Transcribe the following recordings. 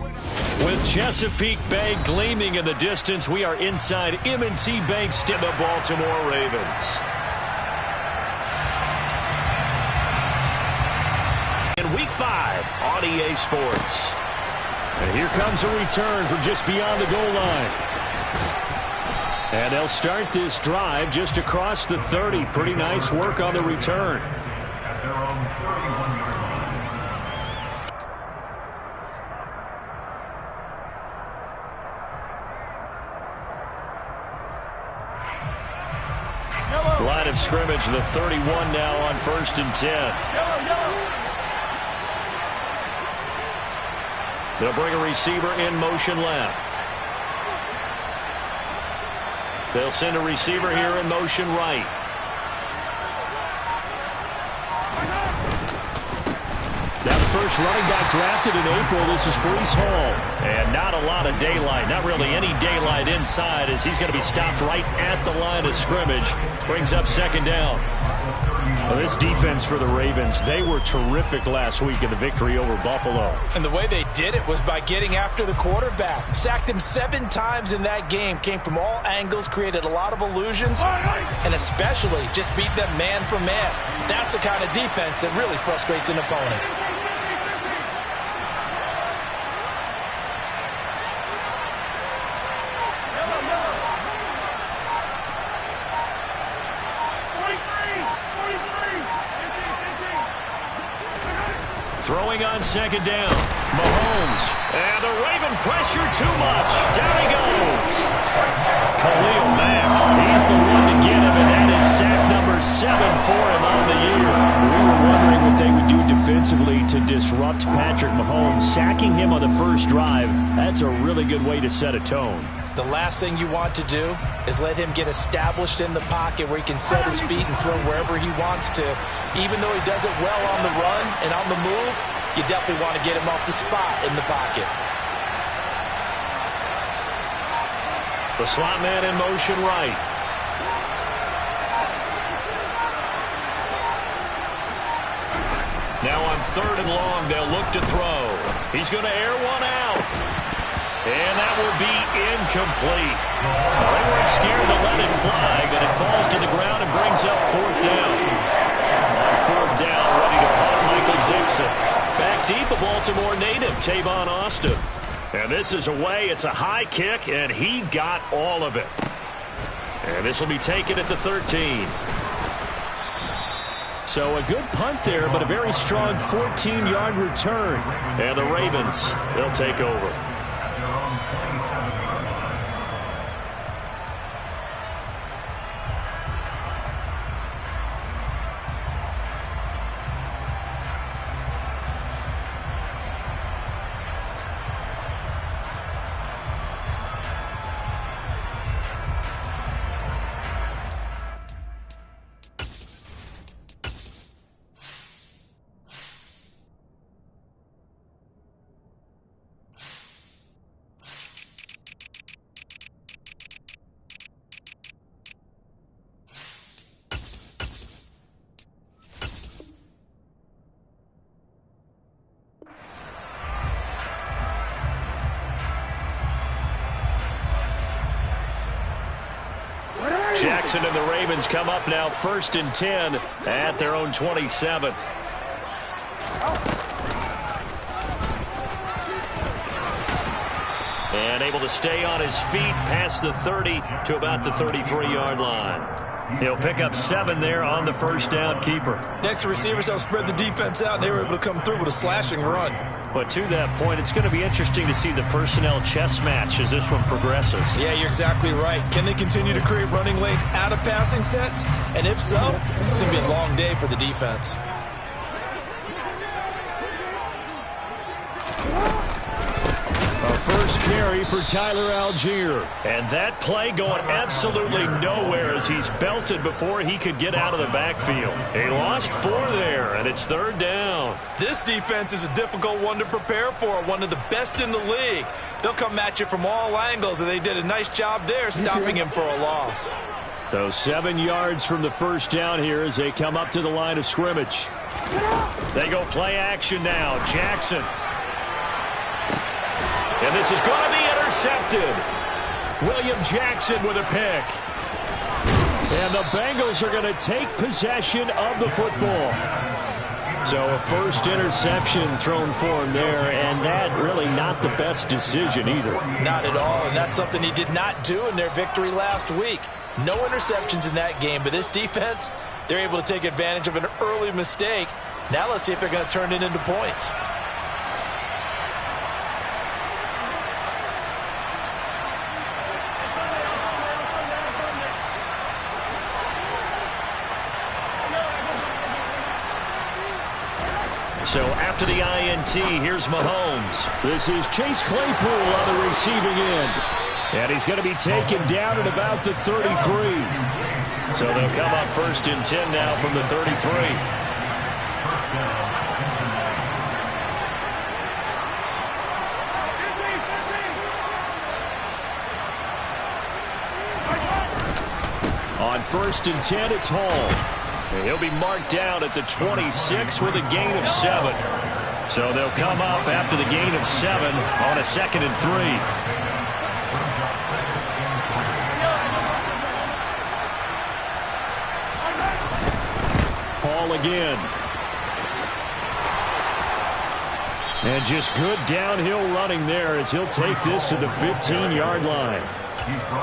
With Chesapeake Bay gleaming in the distance, we are inside M&T Bank Stadium, the Baltimore Ravens. In Week 5 on EA Sports. And here comes a return from just beyond the goal line. And they'll start this drive just across the 30. Pretty nice work on the return. Line of scrimmage, the 31 now on 1st and 10. They'll bring a receiver in motion left. They'll send a receiver here in motion right. Now the first running back drafted in April, this is Breece Hall. And not a lot of daylight, not really any daylight inside, as he's going to be stopped right at the line of scrimmage. Brings up 2nd down. Well, this defense for the Ravens, they were terrific last week in the victory over Buffalo. And the way they did it was by getting after the quarterback. Sacked him 7 times in that game. Came from all angles, created a lot of illusions, and especially just beat them man for man. That's the kind of defense that really frustrates an opponent. Throwing on 2nd down. Mahomes. And the Raven pressure too much. Down he goes. Khalil Mack. He's the one to get him, and that is sack number 7 for him on the year. We were wondering what they would do defensively to disrupt Patrick Mahomes. Sacking him on the first drive, that's a really good way to set a tone. The last thing you want to do is let him get established in the pocket where he can set his feet and throw wherever he wants to. Even though he does it well on the run and on the move, you definitely want to get him off the spot in the pocket. The slot man in motion right. Now on 3rd and long, they'll look to throw. He's going to air one out. And that will be incomplete. Well, they weren't scared to let it fly, but it falls to the ground and brings up 4th down. On 4th down, ready to punt, Michael Dixon. Back deep, a Baltimore native, Tavon Austin. And this is away. It's a high kick, and he got all of it. And this will be taken at the 13. So a good punt there, but a very strong 14-yard return. And the Ravens, they'll take over. Jackson and the Ravens come up now 1st and 10 at their own 27. And able to stay on his feet past the 30 to about the 33-yard line. He'll pick up 7 there on the first down keeper. Next receivers help spread the defense out, and they were able to come through with a slashing run. But to that point, it's going to be interesting to see the personnel chess match as this one progresses. Yeah, you're exactly right. Can they continue to create running lanes out of passing sets? And if so, it's going to be a long day for the defense. First carry for Tyler Algier. And that play going absolutely nowhere as he's belted before he could get out of the backfield. He lost 4 there, and it's 3rd down. This defense is a difficult one to prepare for, one of the best in the league. They'll come at you from all angles, and they did a nice job there stopping him for a loss. So 7 yards from the first down here as they come up to the line of scrimmage. They go play action now. Jackson. And this is going to be intercepted. William Jackson with a pick. And the Bengals are going to take possession of the football. So a first interception thrown for him there, and that really not the best decision either. Not at all, and that's something he did not do in their victory last week. No interceptions in that game, but this defense, they're able to take advantage of an early mistake. Now let's see if they're going to turn it into points. So after the INT, here's Mahomes. This is Chase Claypool on the receiving end. And he's going to be taken down at about the 33. So they'll come up first and 10 now from the 33. On first and 10, it's Hall. And he'll be marked down at the 26 with a gain of 7. So they'll come up after the gain of 7 on a 2nd and 3. Hall again. And just good downhill running there as he'll take this to the 15-yard line.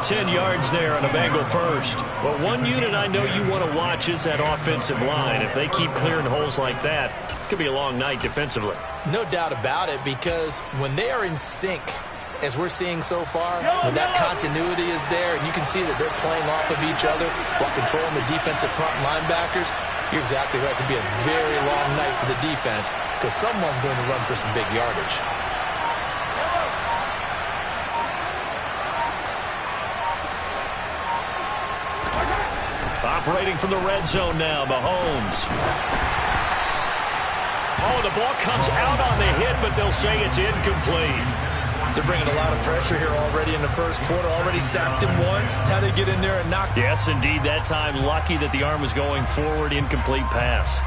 10 yards there on a Bengal first. But one unit I know you want to watch is that offensive line. If they keep clearing holes like that, it could be a long night defensively. No doubt about it, because when they are in sync, as we're seeing so far, when that continuity is there, and you can see that they're playing off of each other while controlling the defensive front linebackers, you're exactly right. It could be a very long night for the defense because someone's going to run for some big yardage. Operating from the red zone now, Mahomes. Oh, the ball comes out on the hit, but they'll say it's incomplete. They're bringing a lot of pressure here already in the first quarter. Already sacked him once. How to get in there and knock. Yes, indeed. That time, lucky that the arm was going forward. Incomplete pass.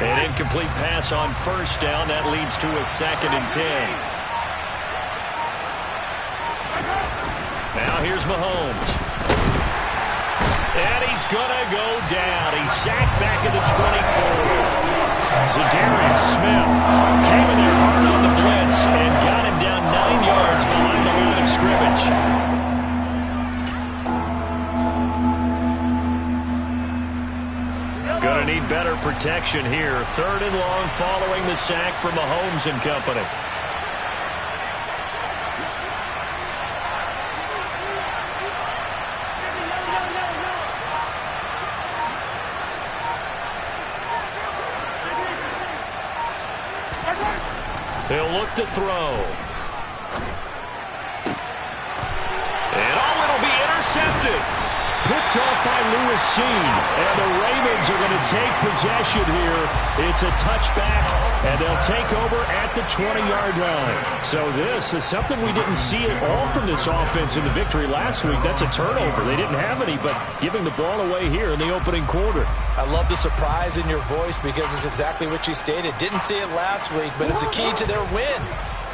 An incomplete pass on first down. That leads to a 2nd and 10. Now here's Mahomes. And he's going to go down. He's sacked back at the 24. Zadarius Smith came in there hard on the blitz and got him down 9 yards behind the line of scrimmage. Going to need better protection here. 3rd and long following the sack from Mahomes and company. He'll look to throw. And it'll be intercepted. Picked off by Lewis Seen. And the Ravens are going to take possession here. It's a touchback, and they'll take over at the 20-yard line. So this is something we didn't see at all from this offense in the victory last week. That's a turnover. They didn't have any, but giving the ball away here in the opening quarter. I love the surprise in your voice because it's exactly what you stated. Didn't see it last week, but it's a key to their win.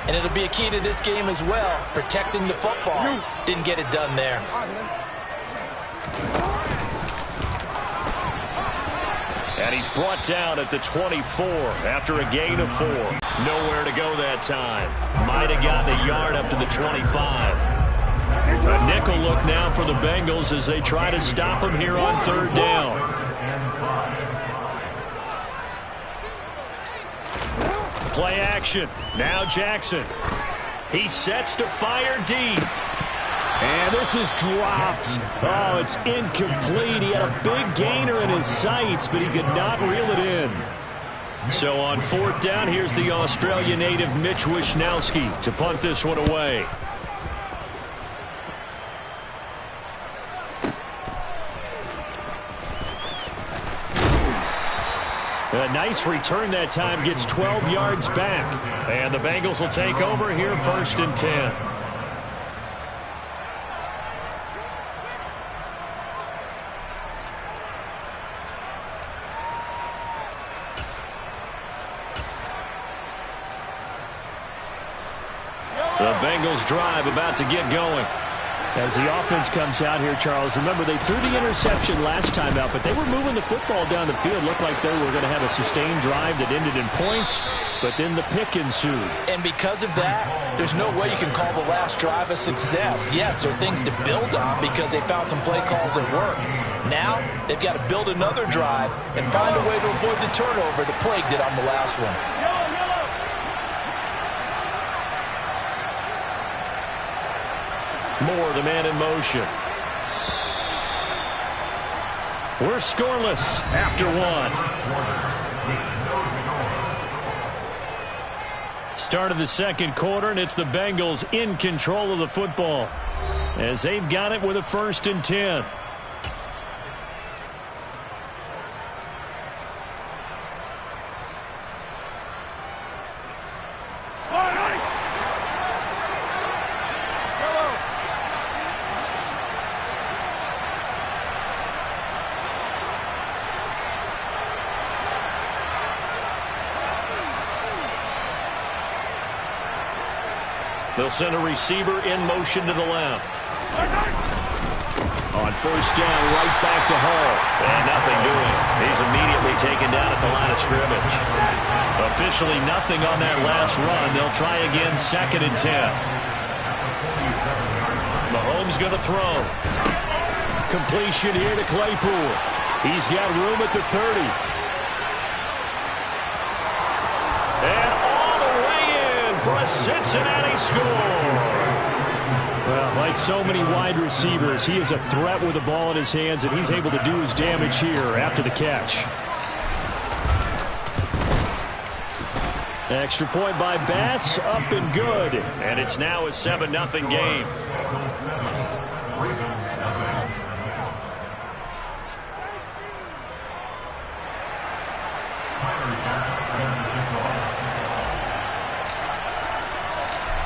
And it'll be a key to this game as well, protecting the football. Didn't get it done there. And he's brought down at the 24 after a gain of 4. Nowhere to go that time. Might have gotten a yard up to the 25. A nickel look now for the Bengals as they try to stop him here on 3rd down. Play action. Now Jackson. He sets to fire deep. And this is dropped. Oh, it's incomplete. He had a big gainer in his sights, but he could not reel it in. So on 4th down, here's the Australia native Mitch Wishnowsky to punt this one away. A nice return that time, gets 12 yards back. And the Bengals will take over here 1st and 10. The Bengals drive about to get going. As the offense comes out here, Charles, remember they threw the interception last time out, but they were moving the football down the field. Looked like they were going to have a sustained drive that ended in points, but then the pick ensued. And because of that, there's no way you can call the last drive a success. Yes, there are things to build on because they found some play calls that work. Now, they've got to build another drive and find a way to avoid the turnover that plagued it on the last one. Moore, the man in motion. We're scoreless after 1. Start of the 2nd quarter, and it's the Bengals in control of the football as they've got it with a 1st and 10. They'll send a receiver in motion to the left. On 1st down, right back to Hall. And nothing doing. He's immediately taken down at the line of scrimmage. Officially nothing on that last run. They'll try again 2nd and 10. Mahomes going to throw. Completion here to Claypool. He's got room at the 30. And all the way in for a Cincinnati score. Well, like so many wide receivers, he is a threat with the ball in his hands, and he's able to do his damage here after the catch. Extra point by Bass, up and good. And it's now a 7-0 game.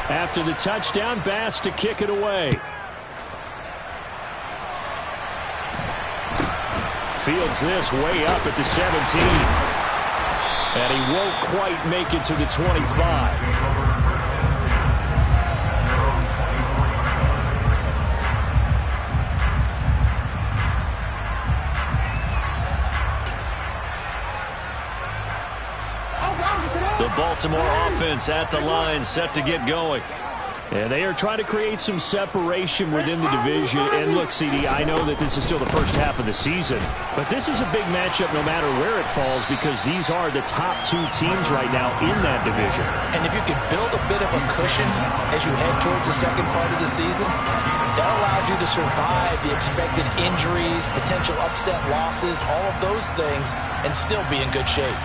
After the touchdown, Bass to kick it away. Fields this way up at the 17. And he won't quite make it to the 25. The Baltimore offense at the line, set to get going. And they are trying to create some separation within the division. And look, CD, I know that this is still the first half of the season, but this is a big matchup no matter where it falls because these are the top 2 teams right now in that division. And if you can build a bit of a cushion as you head towards the second part of the season, that allows you to survive the expected injuries, potential upset losses, all of those things, and still be in good shape.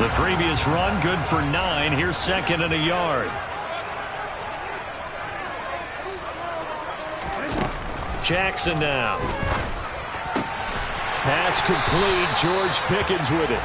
The previous run, good for 9. Here's 2nd and a yard. Jackson now. Pass complete. George Pickens with it.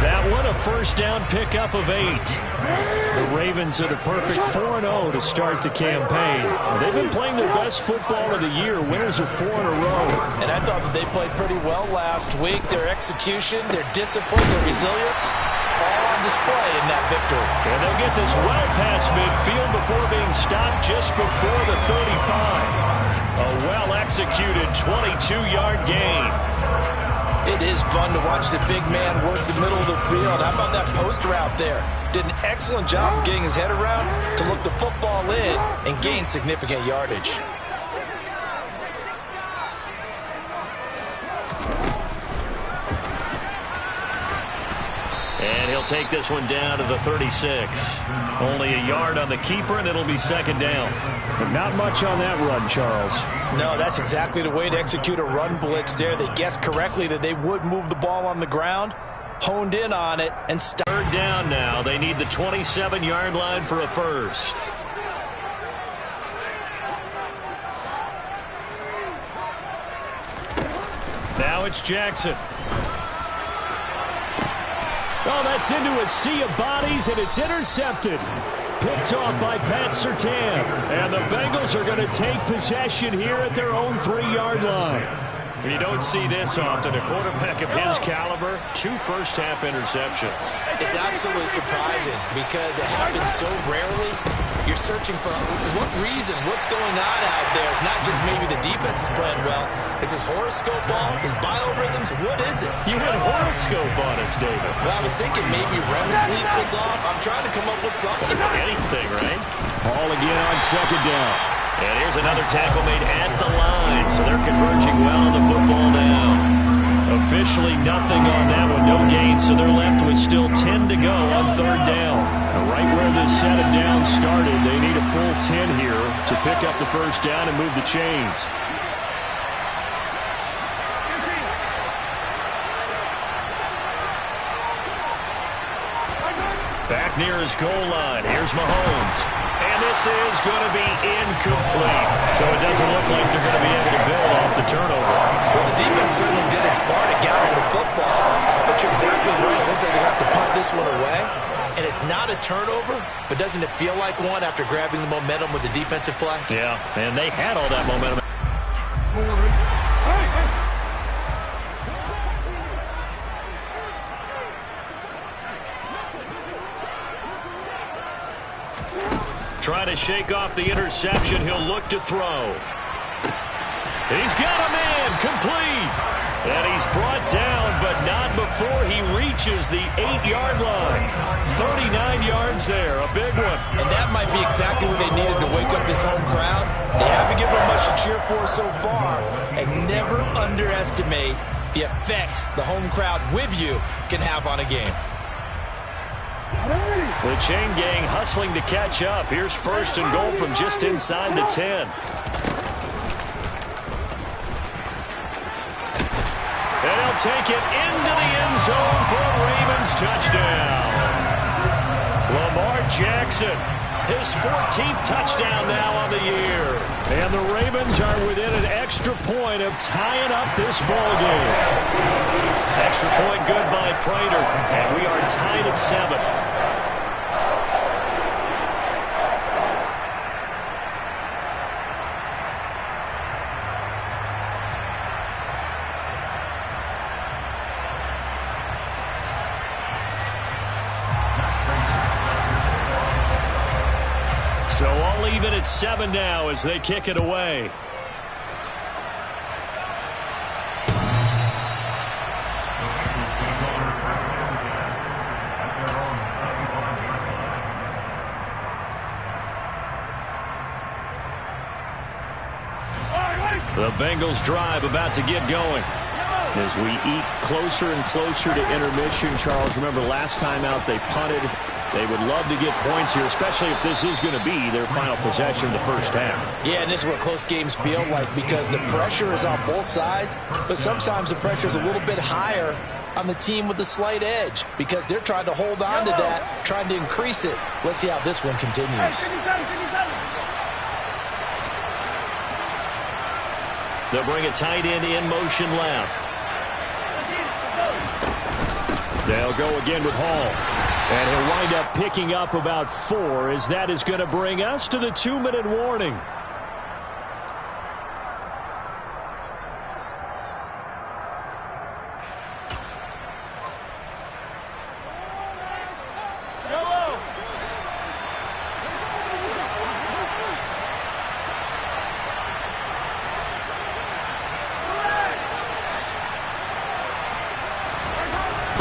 That one a 1st down pickup of 8. The Ravens at a perfect 4-0 to start the campaign. They've been playing their best football of the year. Winners of 4 in a row. And I thought that they played pretty well last week. Their execution, their discipline, their resilience, all on display in that victory. And they'll get this well past midfield before being stopped just before the 35. A well-executed 22-yard gain. It is fun to watch the big man work the middle of the field. How about that post route there? Did an excellent job of getting his head around to look the football in and gain significant yardage. And he'll take this one down to the 36. Only a yard on the keeper, and it'll be second down. But not much on that run, Charles. No, that's exactly the way to execute a run blitz there. They guessed correctly that they would move the ball on the ground, honed in on it, and third down now. They need the 27-yard line for a first. Now it's Jackson. Oh, that's into a sea of bodies, and it's intercepted. Picked off by Pat Surtain. And the Bengals are going to take possession here at their own 3-yard line. You don't see this often. A quarterback of his caliber, 2 first-half interceptions. It's absolutely surprising because it happens so rarely. You're searching for what reason, what's going on out there. It's not just maybe the defense is playing well. Is his horoscope off? His biorhythms? What is it? You had horoscope on us, David. Well, I was thinking maybe REM sleep was off. I'm trying to come up with something. Anything, right? Ball again on second down. And here's another tackle made at the line. So they're converging well on the football now. Officially nothing on that one, no gain, so they're left with still 10 to go on third down. And right where this set and down started, they need a full 10 here to pick up the first down and move the chains. Back near his goal line, here's Mahomes. And this is going to be incomplete. So it doesn't look like they're going to be able to build off the turnover. Well, the defense certainly did its part to gather the football. But you're exactly right. It looks like they're going to have to punt this one away. And it's not a turnover, but doesn't it feel like one after grabbing the momentum with the defensive play? Yeah, and they had all that momentum. Trying to shake off the interception. He'll look to throw. He's got a man complete. And he's brought down, but not before he reaches the 8-yard line. 39 yards there, a big one. And that might be exactly what they needed to wake up this home crowd. They haven't given them much to cheer for so far. And never underestimate the effect the home crowd with you can have on a game. The chain gang hustling to catch up. Here's first and goal from just inside the 10. And he'll take it into the end zone for a Ravens touchdown. Lamar Jackson, his 14th touchdown now on the year. And the Ravens are within an extra point of tying up this ball game. Extra point good by Prater. And we are tied at 7. So all even at 7 now as they kick it away. The Bengals drive about to get going. As we eat closer and closer to intermission, Charles, remember last time out they punted. They would love to get points here, especially if this is going to be their final possession of the first half. Yeah, and this is what close games feel like because the pressure is on both sides, but sometimes the pressure is a little bit higher on the team with the slight edge because they're trying to hold on to that, trying to increase it. Let's see how this one continues. They'll bring a tight end in motion left. They'll go again with Hall. And he'll wind up picking up about 4 as that is going to bring us to the 2-minute warning.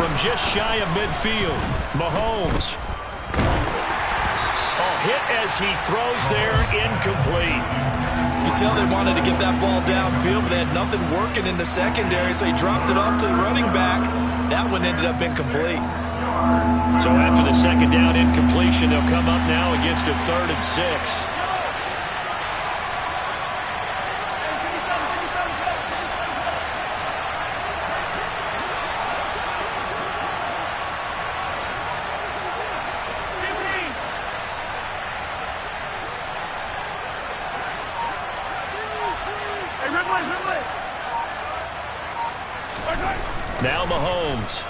from just shy of midfield. Mahomes. Oh, hit as he throws there, incomplete. You can tell they wanted to get that ball downfield, but they had nothing working in the secondary, so he dropped it off to the running back. That one ended up incomplete. So after the second down incompletion, they'll come up now against a 3rd and 6. Now Mahomes.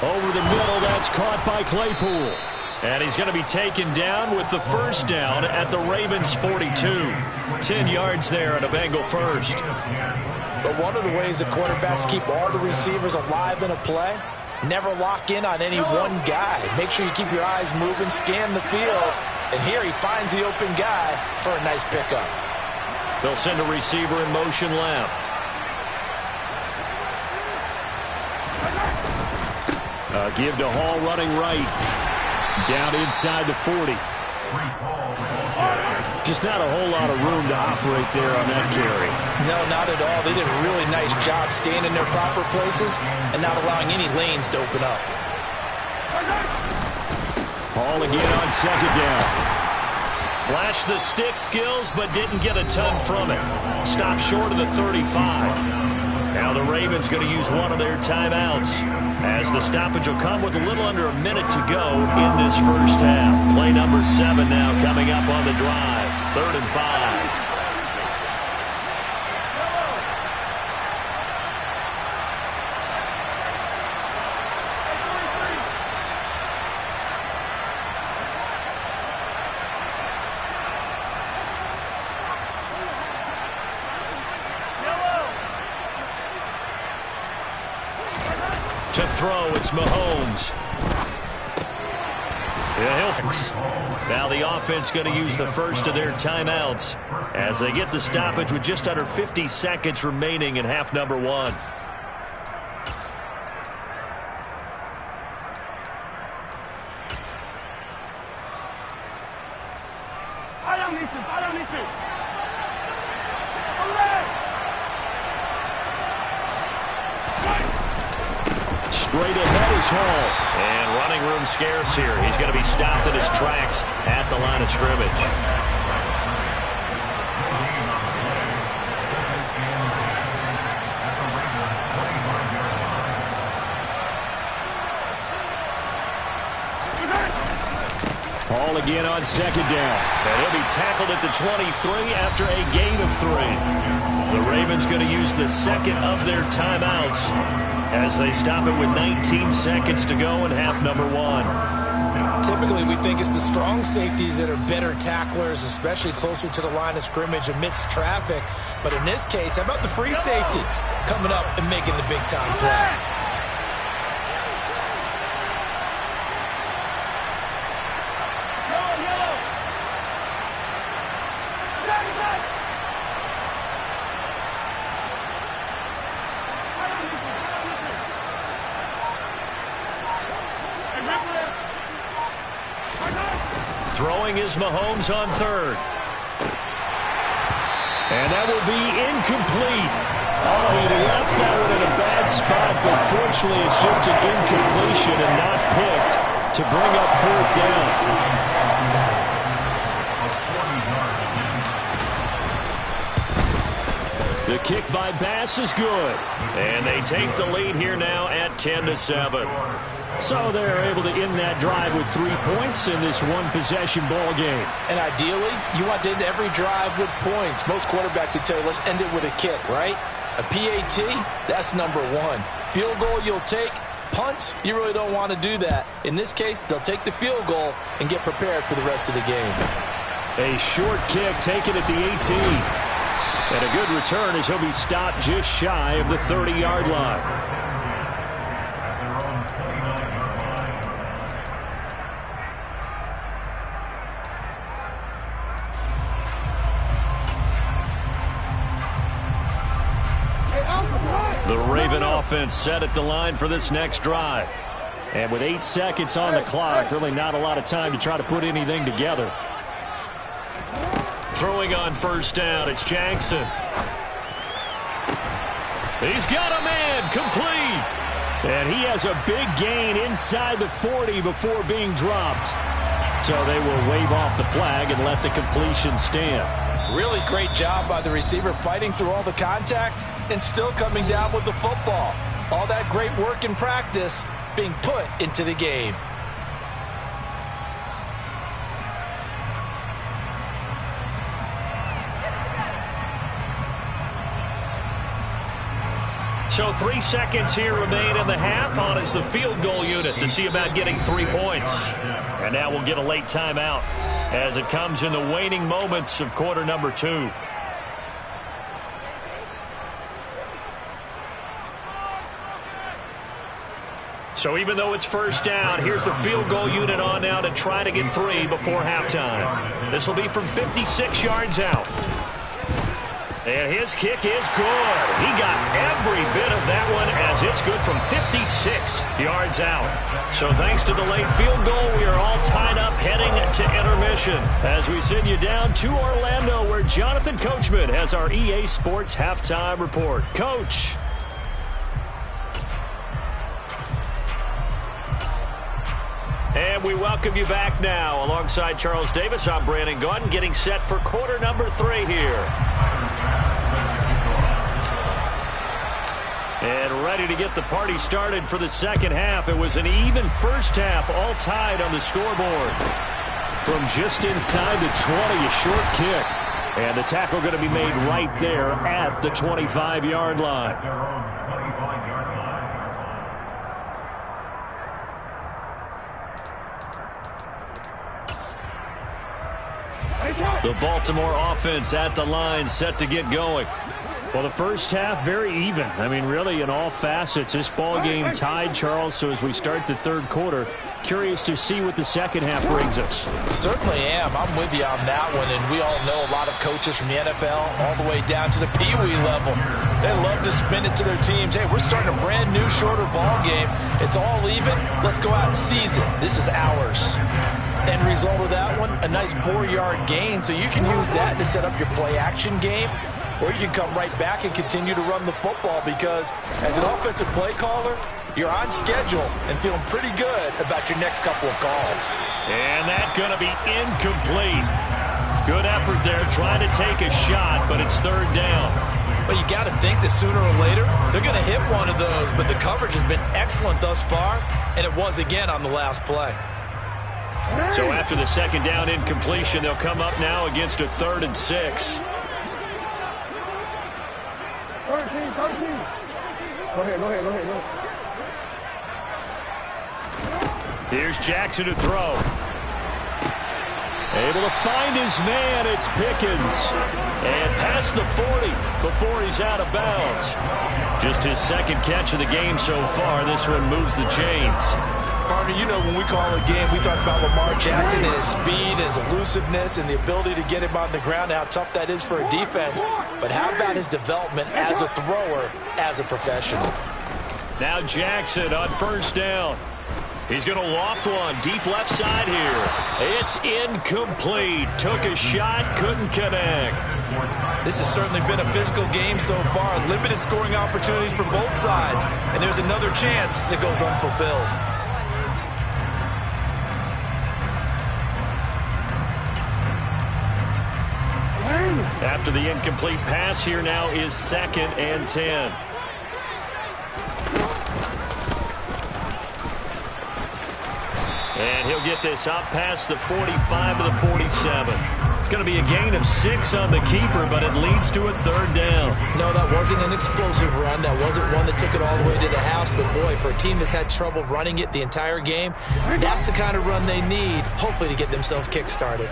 Over the middle, that's caught by Claypool. And he's going to be taken down with the first down at the Ravens' 42. 10 yards there at a Bengal first. But one of the ways the quarterbacks keep all the receivers alive in a play, never lock in on any one guy. Make sure you keep your eyes moving, scan the field. And here he finds the open guy for a nice pickup. They'll send a receiver in motion left. Give to Hall running right. Down inside the 40. Just not a whole lot of room to operate there on that carry. No, not at all. They did a really nice job staying in their proper places and not allowing any lanes to open up. Hall again on second down. Flashed the stick skills, but didn't get a ton from it. Stopped short of the 35. Now the Ravens going to use one of their timeouts, as the stoppage will come with a little under a minute to go in this first half. Play number 7 now coming up on the drive. 3rd and 5. To throw, it's Mahomes. Now the offense going to use the first of their timeouts as they get the stoppage with just under 50 seconds remaining in half number 1. Straight ahead is Hall. And running room scarce here. He's going to be stopped in his tracks at the line of scrimmage. Hall again on second down. And he'll be tackled at the 23 after a gain of 3. The Ravens going to use the second of their timeouts as they stop it with 19 seconds to go in half number 1. Typically, we think it's the strong safeties that are better tacklers, especially closer to the line of scrimmage amidst traffic. But in this case, how about the free safety coming up and making the big-time play? Throwing is Mahomes on third. And that will be incomplete. Oh, he left that one in a bad spot, but fortunately it's just an incompletion and not picked to bring up 4th down. The kick by Bass is good. And they take the lead here now at 10-7. So they're able to end that drive with 3 points in this one-possession ball game. And ideally, you want to end every drive with points. Most quarterbacks would tell you, let's end it with a kick, right? A PAT, that's number 1. Field goal you'll take. Punts, you really don't want to do that. In this case, they'll take the field goal and get prepared for the rest of the game. A short kick taken at the 18. And a good return as he'll be stopped just shy of the 30-yard line. The Raven offense set at the line for this next drive. And with 8 seconds on the clock, really not a lot of time to try to put anything together. Throwing on first down, it's Jackson. He's got a man, complete. And he has a big gain inside the 40 before being dropped. So they will wave off the flag and let the completion stand. Really great job by the receiver fighting through all the contact and still coming down with the football. All that great work in practice being put into the game. So 3 seconds here remain in the half. On is the field goal unit to see about getting 3 points. And now we'll get a late timeout as it comes in the waning moments of quarter number 2. So even though it's first down, here's the field goal unit on now to try to get 3 before halftime. This will be from 56 yards out. And his kick is good. He got every bit of that one as it's good from 56 yards out. So thanks to the late field goal, we are all tied up heading to intermission as we send you down to Orlando where Jonathan Coachman has our EA Sports halftime report. Coach. And we welcome you back now. Alongside Charles Davis, I'm Brandon Gaudin getting set for quarter number 3 here. And ready to get the party started for the second half. It was an even first half, all tied on the scoreboard. From just inside the 20, a short kick. And the tackle going to be made right there at the 25-yard line. The Baltimore offense at the line set to get going. Well, the first half, very even. I mean, really, in all facets, this ball game tied, Charles. So as we start the third quarter, curious to see what the second half brings us. Certainly am. I'm with you on that one. And we all know a lot of coaches from the NFL all the way down to the Pee-wee level. They love to spin it to their teams. Hey, we're starting a brand new, shorter ball game. It's all even. Let's go out and seize it. This is ours. End result of that one, a nice 4-yard gain. So you can use that to set up your play-action game. Or you can come right back and continue to run the football because as an offensive play caller, you're on schedule and feeling pretty good about your next couple of calls. And that's going to be incomplete. Good effort there trying to take a shot, but it's third down. Well, you got to think that sooner or later they're going to hit one of those, but the coverage has been excellent thus far, and it was again on the last play. So after the second down incompletion, they'll come up now against a 3rd and 6. 13. Go ahead. Here's Jackson to throw. Able to find his man. It's Pickens. And past the 40 before he's out of bounds. Just his second catch of the game so far. This one moves the chains. Partner, you know when we call a game, we talk about Lamar Jackson and his speed, his elusiveness, and the ability to get him on the ground, how tough that is for a defense. But how about his development as a thrower, as a professional? Now Jackson on first down. He's going to loft one deep left side here. It's incomplete. Took a shot, couldn't connect. This has certainly been a physical game so far. Limited scoring opportunities for both sides. And there's another chance that goes unfulfilled. After the incomplete pass, here now is 2nd and 10. And he'll get this up past the 45 to the 47. It's going to be a gain of 6 on the keeper, but it leads to a 3rd down. No, that wasn't an explosive run. That wasn't one that took it all the way to the house. But, boy, for a team that's had trouble running it the entire game, that's the kind of run they need, hopefully, to get themselves kick-started.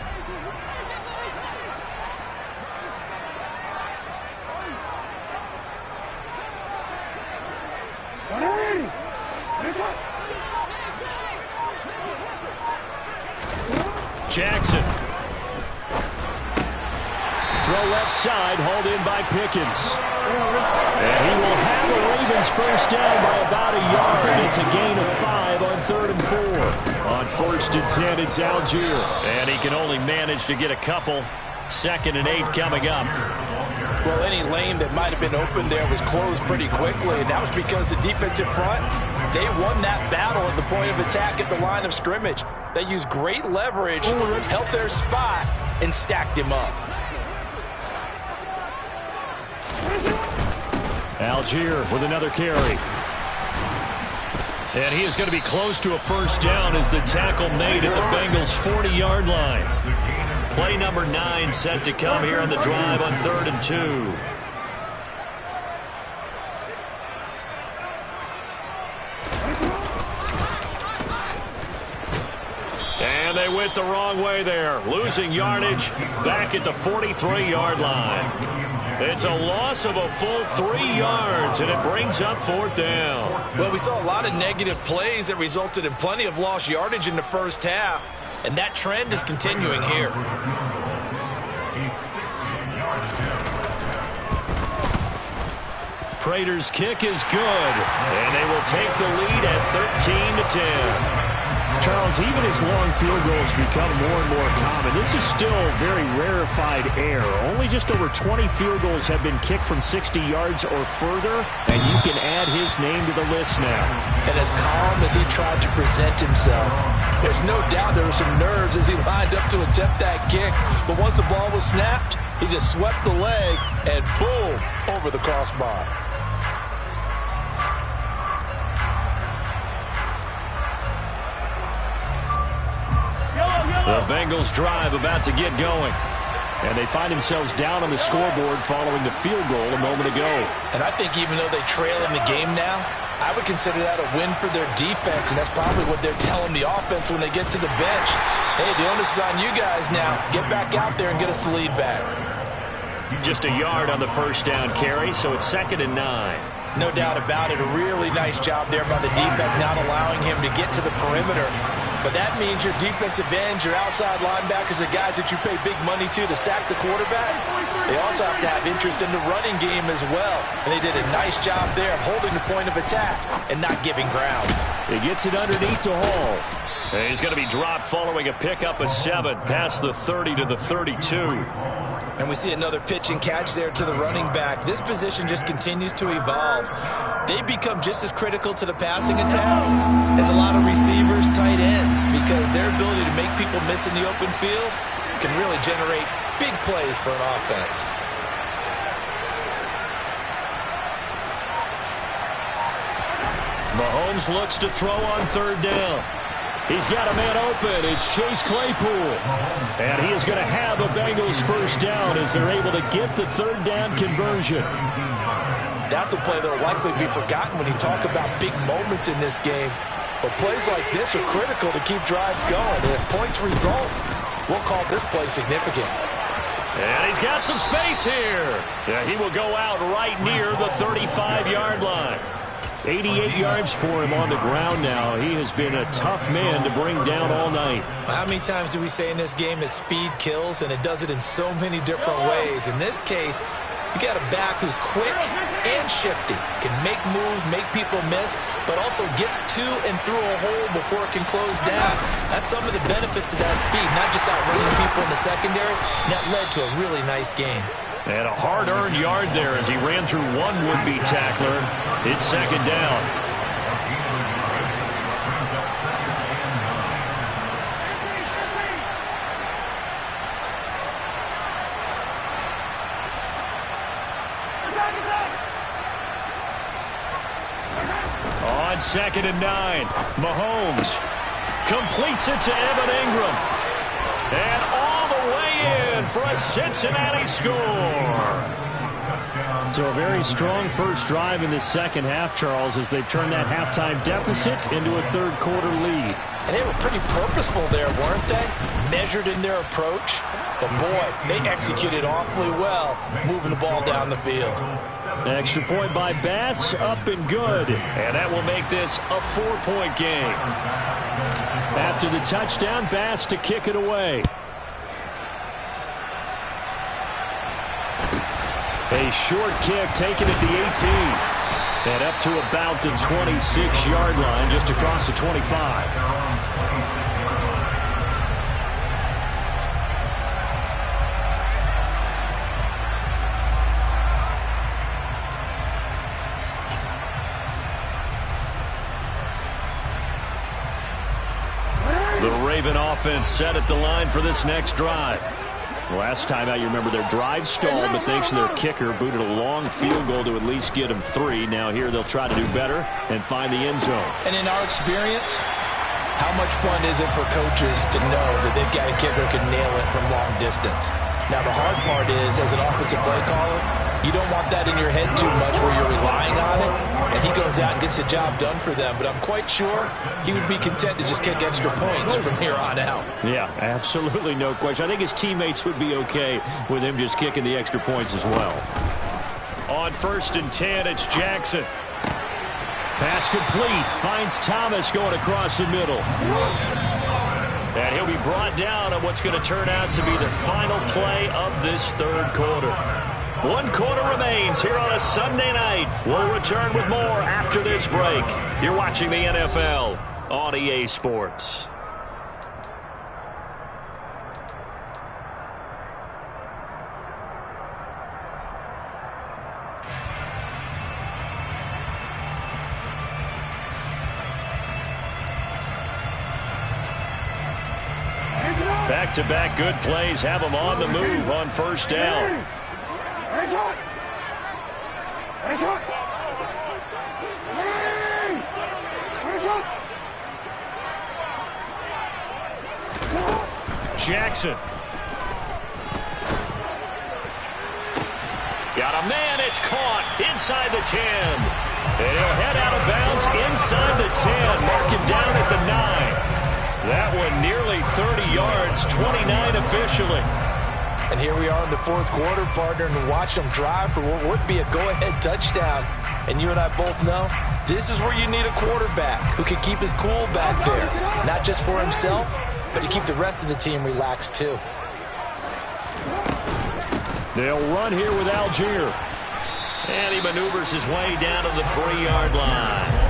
Jackson. Throw left side, hauled in by Pickens. And he will have a Bengals first down by about a yard. It's a gain of 5 on 3rd and 4. On 1st and 10, it's Algier. And he can only manage to get a couple. 2nd and 8 coming up. Well, any lane that might have been open there was closed pretty quickly, and that was because the defensive front, they won that battle at the point of attack at the line of scrimmage. They used great leverage, held their spot, and stacked him up. Algier with another carry. And he is going to be close to a first down as the tackle made at the Bengals' 40-yard line. Play number 9 set to come here on the drive on 3rd and 2. And they went the wrong way there, losing yardage back at the 43-yard line. It's a loss of a full 3 yards, and it brings up 4th down. Well, we saw a lot of negative plays that resulted in plenty of lost yardage in the first half, and that trend is continuing here. Prater's kick is good, and they will take the lead at 13-10. Charles, even as long field goals become more and more common, this is still very rarefied air. Only just over 20 field goals have been kicked from 60 yards or further, and you can add his name to the list now. And as calm as he tried to present himself, there's no doubt there were some nerves as he lined up to attempt that kick. But once the ball was snapped, he just swept the leg and boom, over the crossbar. The Bengals drive about to get going. And they find themselves down on the scoreboard following the field goal a moment ago. And I think even though they trail in the game now, I would consider that a win for their defense, and that's probably what they're telling the offense when they get to the bench. Hey, the onus is on you guys now. Get back out there and get us the lead back. Just a yard on the first down carry, so it's 2nd and 9. No doubt about it. A really nice job there by the defense, not allowing him to get to the perimeter. But that means your defensive ends, your outside linebackers, the guys that you pay big money to sack the quarterback, they also have to have interest in the running game as well. And they did a nice job there of holding the point of attack and not giving ground. He gets it underneath to Hall. And he's going to be dropped following a pickup of 7 past the 30 to the 32. And we see another pitch and catch there to the running back. This position just continues to evolve. They become just as critical to the passing attack as a lot of receivers, tight ends, because their ability to make people miss in the open field can really generate big plays for an offense. Mahomes looks to throw on 3rd down. He's got a man open. It's Chase Claypool. And he is going to have a Bengals first down as they're able to get the 3rd down conversion. That's a play that will likely be forgotten when you talk about big moments in this game. But plays like this are critical to keep drives going. And if points result, we'll call this play significant. And he's got some space here. Yeah, he will go out right near the 35-yard line. 88 yards for him on the ground now. He has been a tough man to bring down all night. How many times do we say in this game that speed kills, and it does it in so many different ways? In this case, you got a back who's quick and shifty, can make moves, make people miss, but also gets to and through a hole before it can close down. That's some of the benefits of that speed, not just outrunning people in the secondary, and that led to a really nice game. And a hard-earned yard there as he ran through one would-be tackler. It's 2nd down. On 2nd and 9, Mahomes completes it to Evan Ingram. And all the way in for a Cincinnati score. So a very strong first drive in the second half, Charles, as they've turned that halftime deficit into a third-quarter lead. And they were pretty purposeful there, weren't they? Measured in their approach. But, boy, they executed awfully well, moving the ball down the field. Extra point by Bass, up and good. And that will make this a 4-point game. After the touchdown, Bass to kick it away. A short kick taken at the 18. And up to about the 26-yard line, just across the 25. The Raven offense set at the line for this next drive. Last time out, you remember their drive stalled, but thanks to their kicker, booted a long field goal to at least get them 3. Now here they'll try to do better and find the end zone. And in our experience, how much fun is it for coaches to know that they've got a kicker who can nail it from long distance? Now the hard part is, as an offensive play caller, you don't want that in your head too much where you're relying on it, and he goes out and gets the job done for them. But I'm quite sure he would be content to just kick extra points from here on out. Yeah, absolutely no question. I think his teammates would be okay with him just kicking the extra points as well. On 1st and 10, it's Jackson. Pass complete. Finds Thomas going across the middle. And he'll be brought down on what's going to turn out to be the final play of this third quarter. 1 quarter remains here on a Sunday night. We'll return with more after this break. You're watching the NFL on EA Sports. Back-to-back good plays have them on the move on 1st down. Jackson. Got a man, it's caught inside the 10. And he'll head out of bounds inside the 10. Mark him down at the 9. That one nearly 30 yards, 29 officially. And here we are in the 4th quarter, partner, and watch them drive for what would be a go-ahead touchdown. And you and I both know this is where you need a quarterback who can keep his cool back there. Not just for himself, but to keep the rest of the team relaxed too. They'll run here with Algier. And he maneuvers his way down to the 3-yard line.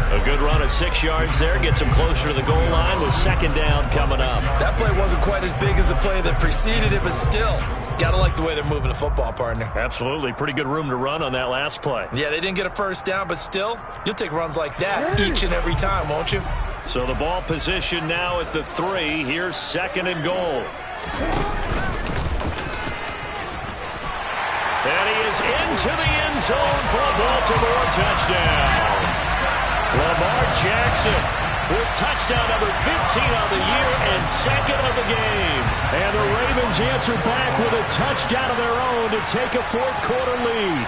A good run of 6 yards there. Gets him closer to the goal line with 2nd down coming up. That play wasn't quite as big as the play that preceded it, but still, got to like the way they're moving the football, partner. Absolutely. Pretty good room to run on that last play. Yeah, they didn't get a 1st down, but still, you'll take runs like that each and every time, won't you? So the ball position now at the 3. Here's 2nd and goal. And he is into the end zone for a Baltimore touchdown. Lamar Jackson with touchdown number 15 on the year and 2nd of the game. And the Ravens answer back with a touchdown of their own to take a 4th quarter lead.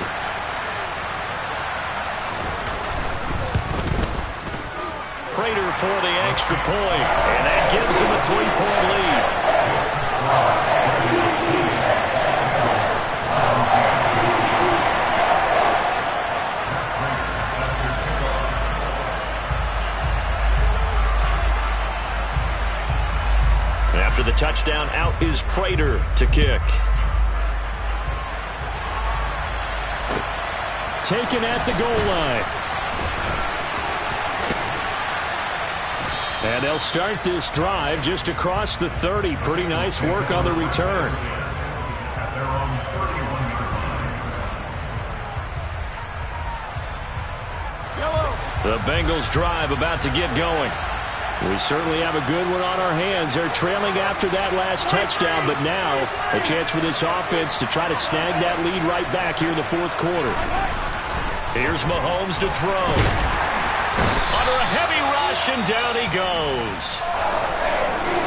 Prater for the extra point, and that gives him a 3-point lead. After the touchdown, out is Prater to kick. Taken at the goal line. And they'll start this drive just across the 30. Pretty nice work on the return. The Bengals drive about to get going. We certainly have a good one on our hands. They're trailing after that last touchdown, but now a chance for this offense to try to snag that lead right back here in the 4th quarter. Here's Mahomes to throw. Under a heavy rush, and down he goes.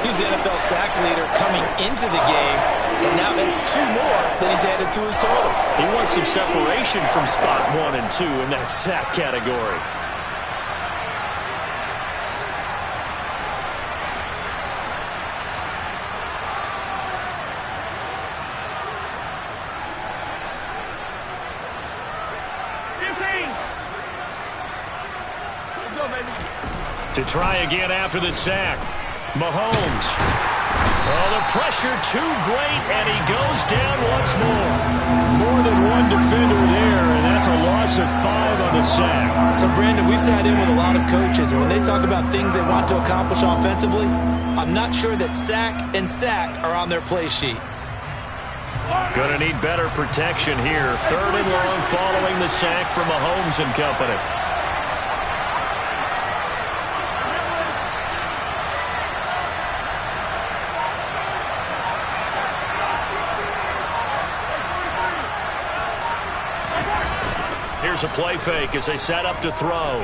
He's the NFL sack leader coming into the game, and now that's 2 more than he's added to his total. He wants some separation from spot 1 and 2 in that sack category. To try again after the sack. Mahomes. Oh, the pressure too great, and he goes down once more. More than one defender there, and that's a loss of 5 on the sack. So, Brandon, we sat in with a lot of coaches, and when they talk about things they want to accomplish offensively, I'm not sure that sack and sack are on their play sheet. Going to need better protection here. 3rd and long following the sack from Mahomes and company. Here's a play fake as they set up to throw.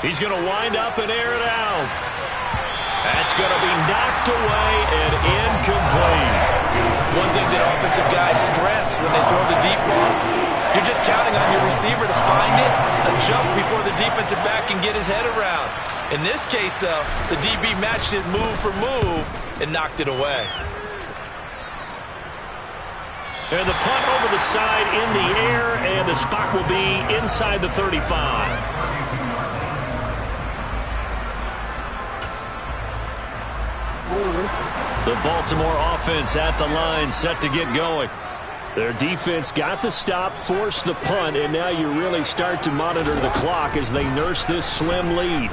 He's going to wind up and air it out. That's going to be knocked away and incomplete. One thing that offensive guys stress when they throw the deep ball, you're just counting on your receiver to find it, adjust before the defensive back can get his head around. In this case, though, the DB matched it move for move and knocked it away. And the punt over the side in the air, and the spot will be inside the 35. The Baltimore offense at the line, set to get going. Their defense got the stop, forced the punt, and now you really start to monitor the clock as they nurse this slim lead.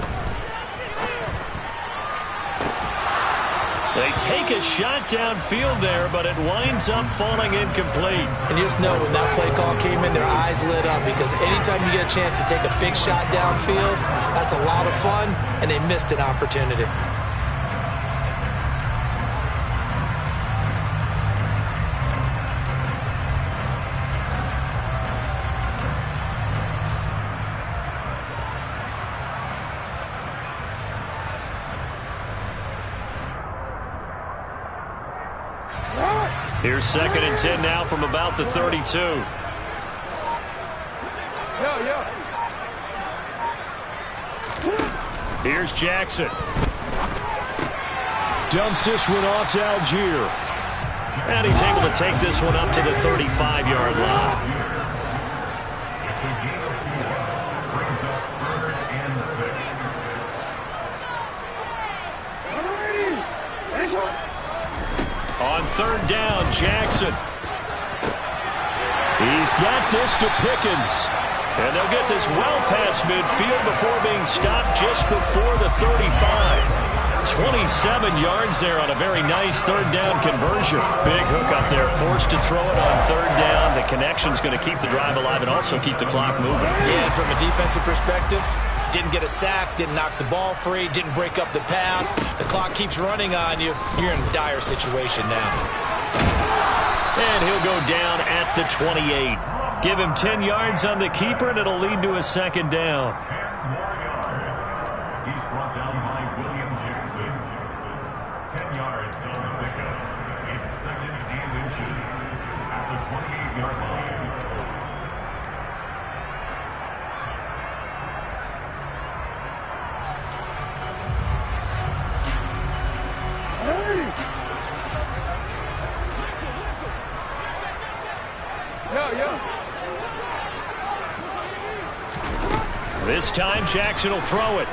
They take a shot downfield there, but it winds up falling incomplete. And you just know when that play call came in, their eyes lit up, because anytime you get a chance to take a big shot downfield, that's a lot of fun, and they missed an opportunity. Here's 2nd and 10 now from about the 32. Here's Jackson. Dumps this one off to Algier. And he's able to take this one up to the 35-yard line. On 3rd down, Jackson. He's got this to Pickens. And they'll get this well past midfield before being stopped just before the 35. 27 yards there on a very nice 3rd down conversion. Big hook up there, forced to throw it on 3rd down. The connection's going to keep the drive alive and also keep the clock moving. Yeah, and from a defensive perspective, didn't get a sack, didn't knock the ball free, didn't break up the pass. The clock keeps running on you. You're in a dire situation now. And he'll go down at the 28. Give him 10 yards on the keeper, and it'll lead to a 2nd down. He's brought down by William Jackson. 10 yards on the pickup. It's 2nd and inches at the 28-yard line. This time, Jackson will throw it.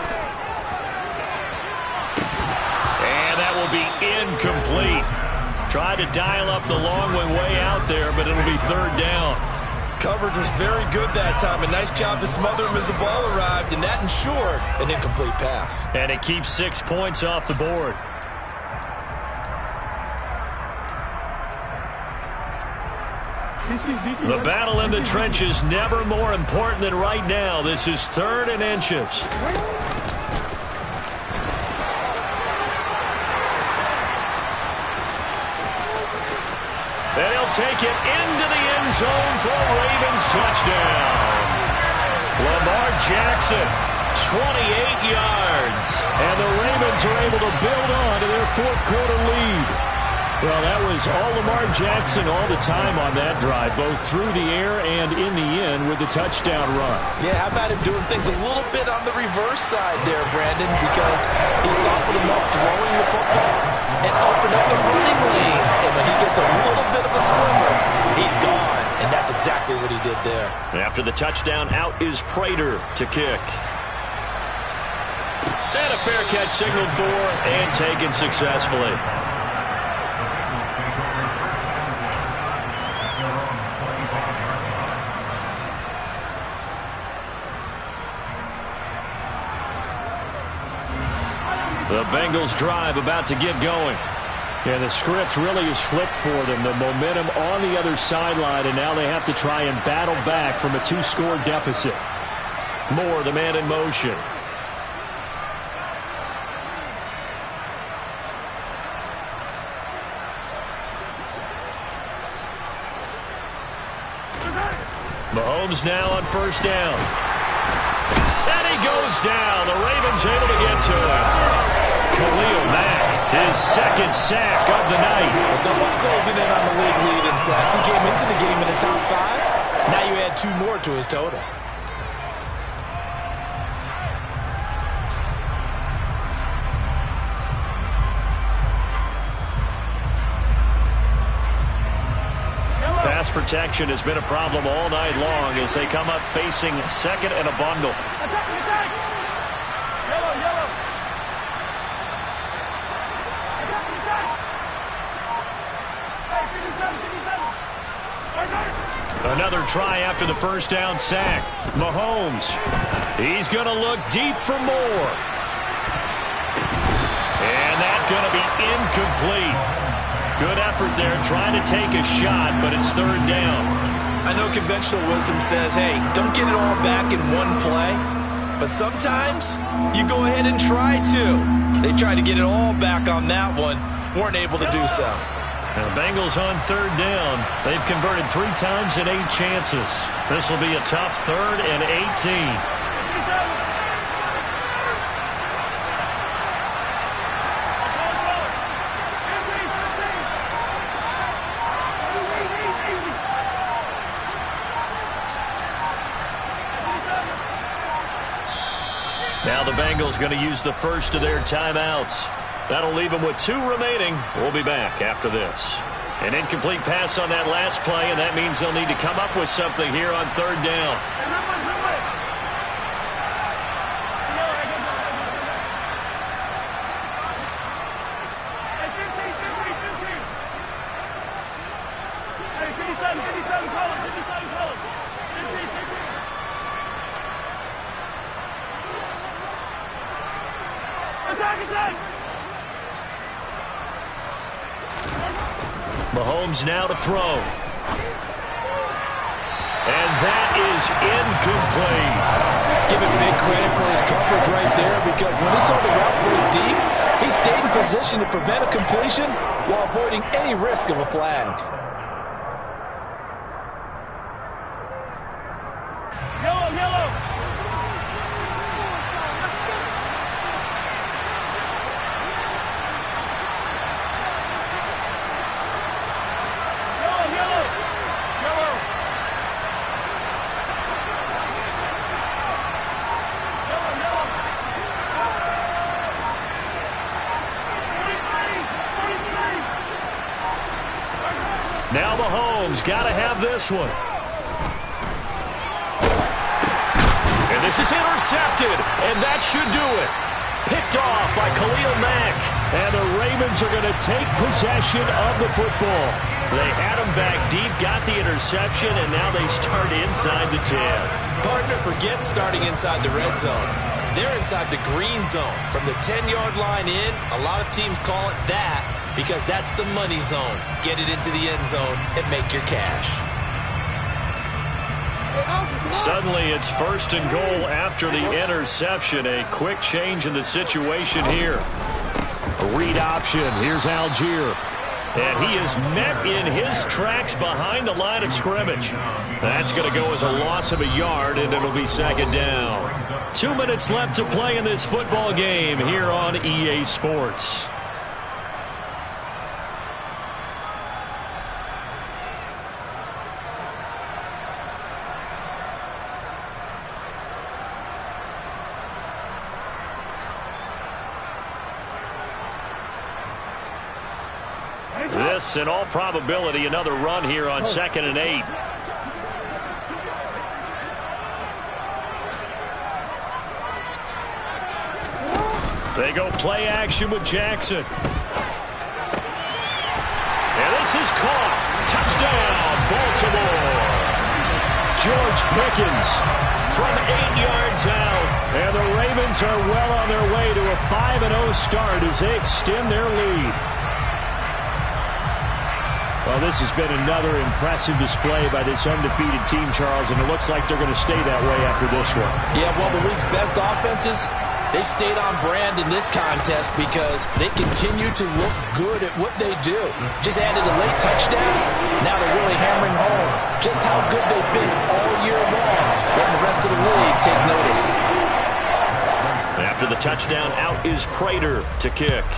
And that will be incomplete. Tried to dial up the long way out there, but it'll be 3rd down. Coverage was very good that time. A nice job to smother him as the ball arrived, and that ensured an incomplete pass. And it keeps 6 points off the board. The battle in the trenches never more important than right now. This is 3rd and inches. And he'll take it into the end zone for a Ravens touchdown. Lamar Jackson, 28 yards. And the Ravens are able to build on to their 4th quarter lead. Well, that was all Lamar Jackson all the time on that drive, both through the air and in the end with the touchdown run. Yeah, how about him doing things a little bit on the reverse side there, Brandon, because he softened him up throwing the football and opened up the running lanes. And when he gets a little bit of a slimmer, he's gone. And that's exactly what he did there. After the touchdown, out is Prater to kick. And a fair catch signaled for and taken successfully. The Bengals drive about to get going. Yeah, the script really is flipped for them. The momentum on the other sideline, and now they have to try and battle back from a 2-score deficit. Moore, the man in motion. Mahomes now on first down. And he goes down. The Ravens able to get to him. Khalil Mack, his second sack of the night. Someone's closing in on the league lead in sacks. He came into the game in the top 5. Now you add 2 more to his total. Pass protection has been a problem all night long as they come up facing second and a bundle. Another try after the first down sack. Mahomes. He's going to look deep for more. And that's going to be incomplete. Good effort there trying to take a shot, but it's third down. I know conventional wisdom says, hey, don't get it all back in one play. But sometimes you go ahead and try to. They tried to get it all back on that one. Weren't able to do so. Now the Bengals on third down. They've converted 3 times in 8 chances. This will be a tough 3rd and 18. Now the Bengals going to use the first of their timeouts. That'll leave them with 2 remaining. We'll be back after this. An incomplete pass on that last play, and that means they'll need to come up with something here on third down. Mahomes now to throw. And that is incomplete. Give him big credit for his coverage right there, because when he saw the route break deep, he stayed in position to prevent a completion while avoiding any risk of a flag. Now Mahomes got to have this one. And this is intercepted, and that should do it. Picked off by Khalil Mack. And the Ravens are going to take possession of the football. They had him back deep, got the interception, and now they start inside the 10. Partner forgets starting inside the red zone. They're inside the green zone. From the 10-yard line in, a lot of teams call it that, because that's the money zone. Get it into the end zone and make your cash. Suddenly it's first and goal after the interception. A quick change in the situation here. A read option. Here's Algier. And he is met in his tracks behind the line of scrimmage. That's going to go as a loss of a yard, and it'll be second down. 2 minutes left to play in this football game here on EA Sports. This, in all probability, another run here on 2nd and 8. They go play action with Jackson. And this is caught. Touchdown, Baltimore. George Pickens from 8 yards out. And the Ravens are well on their way to a 5-0 start as they extend their lead. Well, this has been another impressive display by this undefeated team, Charles, and it looks like they're going to stay that way after this one. Yeah, well, the league's best offenses, they stayed on brand in this contest because they continue to look good at what they do. Just added a late touchdown. Now they're really hammering home just how good they've been all year long. Letting the rest of the league take notice. After the touchdown, out is Prater to kick.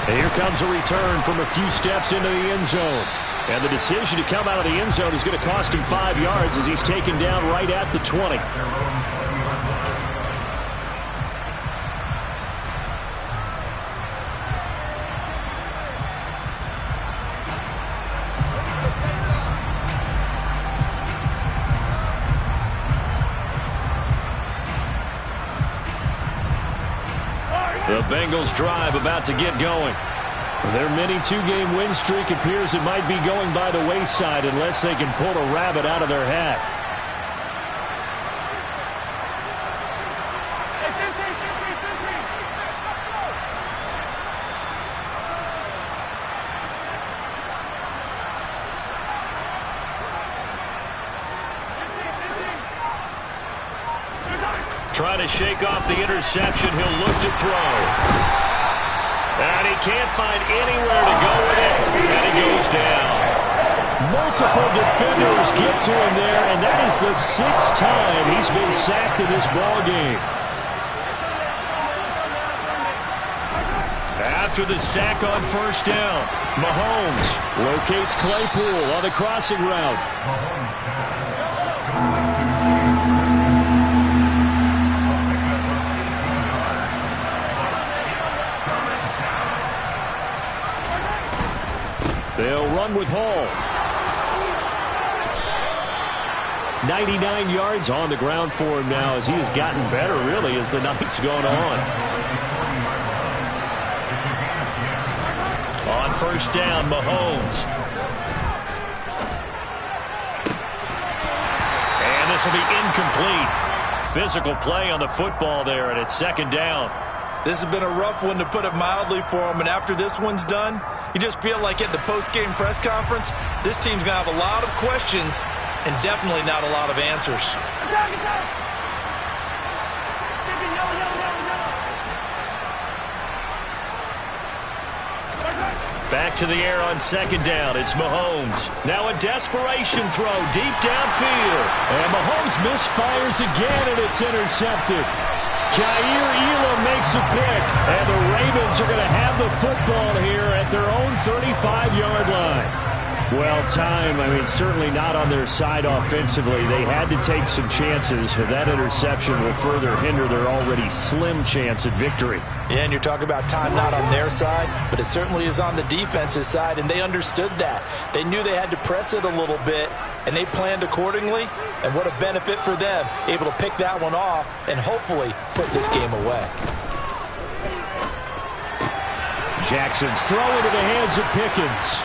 And here comes a return from a few steps into the end zone. And the decision to come out of the end zone is going to cost him 5 yards as he's taken down right at the 20. The Bengals drive about to get going. Their mini 2-game win streak appears it might be going by the wayside unless they can pull a rabbit out of their hat. Trying to shake off the interception. He'll look to throw. And he can't find anywhere to go with it. And he goes down. Multiple defenders get to him there, and that is the 6th time he's been sacked in this ballgame. After the sack on first down, Mahomes locates Claypool on the crossing route. They'll run with Hall. 99 yards on the ground for him now as he has gotten better, really, as the night's gone on. On first down, Mahomes. And this will be incomplete. Physical play on the football there, and it's second down. This has been a rough one, to put it mildly, for him. And after this one's done, you just feel like at the post-game press conference, this team's going to have a lot of questions and definitely not a lot of answers. Back to the air on second down. It's Mahomes. Now a desperation throw deep downfield. And Mahomes misfires again, and it's intercepted. Jair Elam makes a pick, and the Ravens are going to have the football here at their own 35-yard line. Well, certainly not on their side offensively. They had to take some chances. That interception will further hinder their already slim chance at victory. Yeah, and you're talking about time not on their side, but it certainly is on the defense's side, and they understood that. They knew they had to press it a little bit, and they planned accordingly, and what a benefit for them, able to pick that one off and hopefully put this game away. Jackson's throw into the hands of Pickens.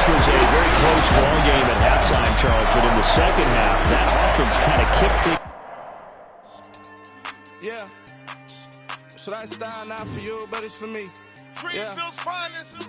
Was a very close ball game at halftime, Charles, but in the second half, that offense kind of kicked the... Yeah. Should I style not for you, but it's for me? Greenfield's finest.